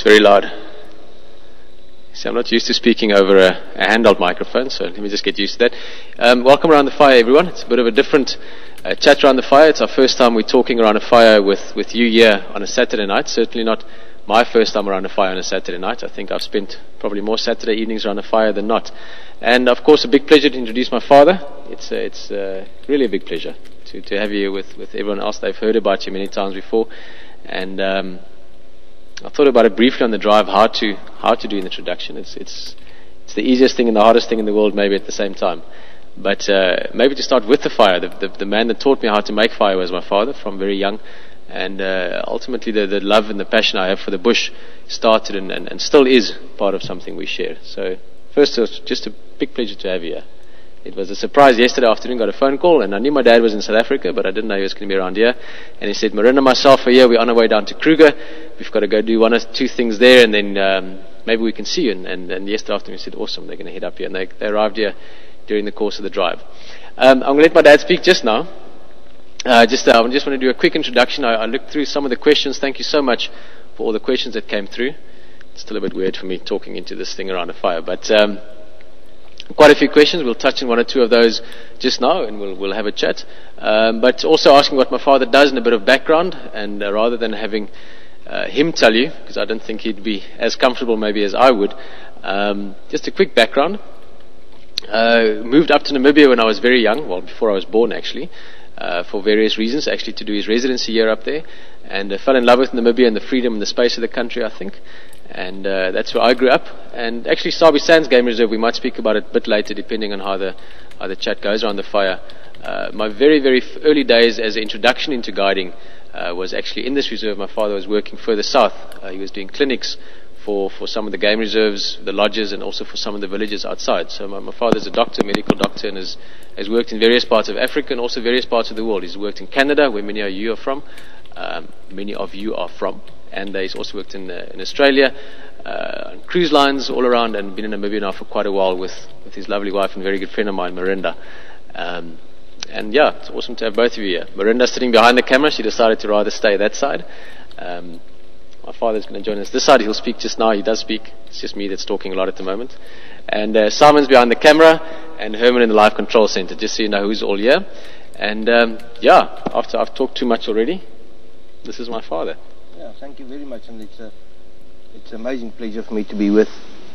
very loud. See, I'm not used to speaking over a handheld microphone, so let me just get used to that. Welcome around the fire, everyone. It's a bit of a different chat around the fire. It's our first time we're talking around a fire with you here on a Saturday night. Certainly not my first time around a fire on a Saturday night. I think I've spent probably more Saturday evenings around a fire than not. And of course, a big pleasure to introduce my father. It's really a big pleasure to have you with everyone else. They've heard about you many times before, and I thought about it briefly on the drive how to do an introduction. It's the easiest thing and the hardest thing in the world, maybe at the same time. But maybe to start with the fire. The man that taught me how to make fire was my father from very young. And ultimately the love and the passion I have for the bush started and still is part of something we share. So first, it was just a big pleasure to have you here. It was a surprise yesterday afternoon, got a phone call, and I knew my dad was in South Africa, but I didn't know he was going to be around here. And he said, Marinda and myself are here, we're on our way down to Kruger. We've got to go do one or two things there, and then maybe we can see you. And yesterday afternoon he said, awesome, they're going to head up here. And they arrived here during the course of the drive. I'm going to let my dad speak just now. I just want to do a quick introduction. I looked through some of the questions. Thank you so much for all the questions that came through. It's still a bit weird for me talking into this thing around a fire, but quite a few questions. We'll touch on one or two of those just now, and we'll have a chat. But also asking what my father does and a bit of background, and rather than having him tell you, because I don't think he'd be as comfortable maybe as I would, just a quick background. Moved up to Namibia when I was very young, well, before I was born actually, for various reasons, actually to do his residency year up there, and fell in love with Namibia and the freedom and the space of the country, I think. And that's where I grew up. And actually, Sabi Sands Game Reserve, we might speak about it a bit later, depending on how the chat goes around the fire. My very, very early days as an introduction into guiding was actually in this reserve. My father was working further south. He was doing clinics for some of the game reserves, the lodges, and also for some of the villages outside. So my father's a doctor, medical doctor, and has worked in various parts of Africa and also various parts of the world. He's worked in Canada, where many of you are from. And he's also worked in Australia, on cruise lines all around, and been in Namibia now for quite a while with his lovely wife and very good friend of mine, Marinda. And yeah, it's awesome to have both of you here. Marinda's sitting behind the camera. She decided to rather stay that side. My father's going to join us this side. He'll speak just now. He does speak. It's just me that's talking a lot at the moment. And Simon's behind the camera, and Herman in the live control center, just so you know who's all here. And yeah, after I've talked too much already, this is my father. Yeah, thank you very much, and it's an amazing pleasure for me to be with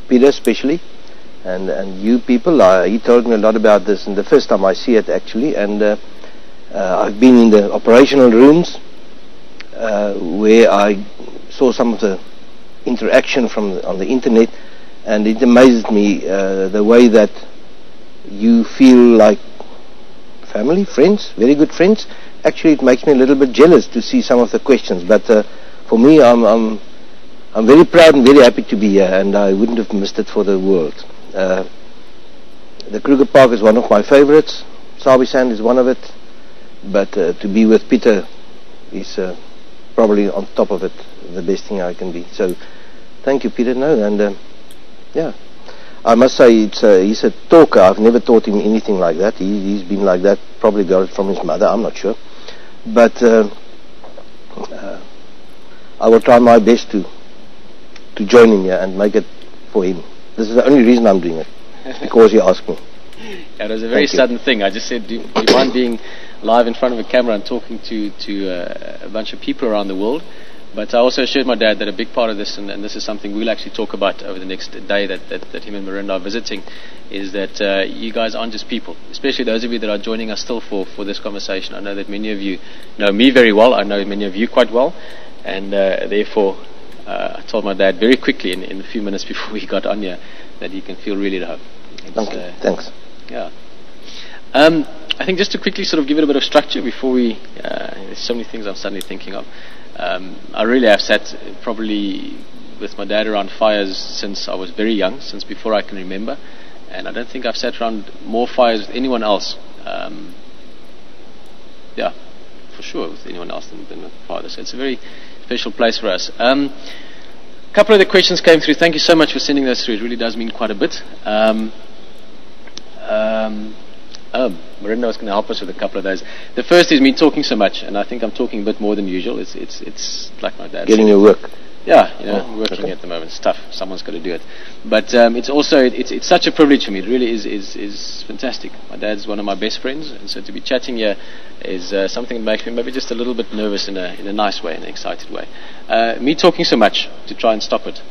Peter especially, and you people. He told me a lot about this, and the first time I see it actually, and I've been in the operational rooms where I saw some of the interaction on the internet, and it amazed me the way that you feel like family, friends, very good friends. Actually, it makes me a little bit jealous to see some of the questions, but for me, I'm very proud and very happy to be here, and I wouldn't have missed it for the world. The Kruger Park is one of my favorites. Sabi Sand is one of it, but to be with Peter is probably on top of it the best thing I can be. So, thank you, Peter. No, and yeah, I must say he's a talker. I've never taught him anything like that. He's been like that. Probably got it from his mother. I'm not sure. But I will try my best to join him here and make it for him. This is the only reason I'm doing it, because he asked me. Yeah, it was a very sudden thing. I just said, do you mind being live in front of a camera and talking to a bunch of people around the world? But I also assured my dad that a big part of this, and this is something we'll actually talk about over the next day that him and Marinda are visiting, is that you guys aren't just people, especially those of you that are joining us still for this conversation. I know that many of you know me very well. I know many of you quite well, and therefore I told my dad very quickly in a few minutes before we got on here that he can feel really loved. Thanks. Yeah. I think just to quickly sort of give it a bit of structure before we, there's so many things I'm suddenly thinking of. I really have sat probably with my dad around fires since I was very young, since before I can remember, and I don't think I've sat around more fires with anyone else, yeah, for sure, with anyone else than my father. So it's a very special place for us. A couple of the questions came through. Thank you so much for sending those through. It really does mean quite a bit. Marinda was going to help us with a couple of those. The first is me talking so much, and I think I'm talking a bit more than usual. It's like my dad getting your work. Yeah, working at the moment. It's tough. Someone's got to do it. But it's also it's such a privilege for me. It really is fantastic. My dad's one of my best friends, and so to be chatting here is something that makes me maybe just a little bit nervous in a nice way, in an excited way. Me talking so much to try and stop it.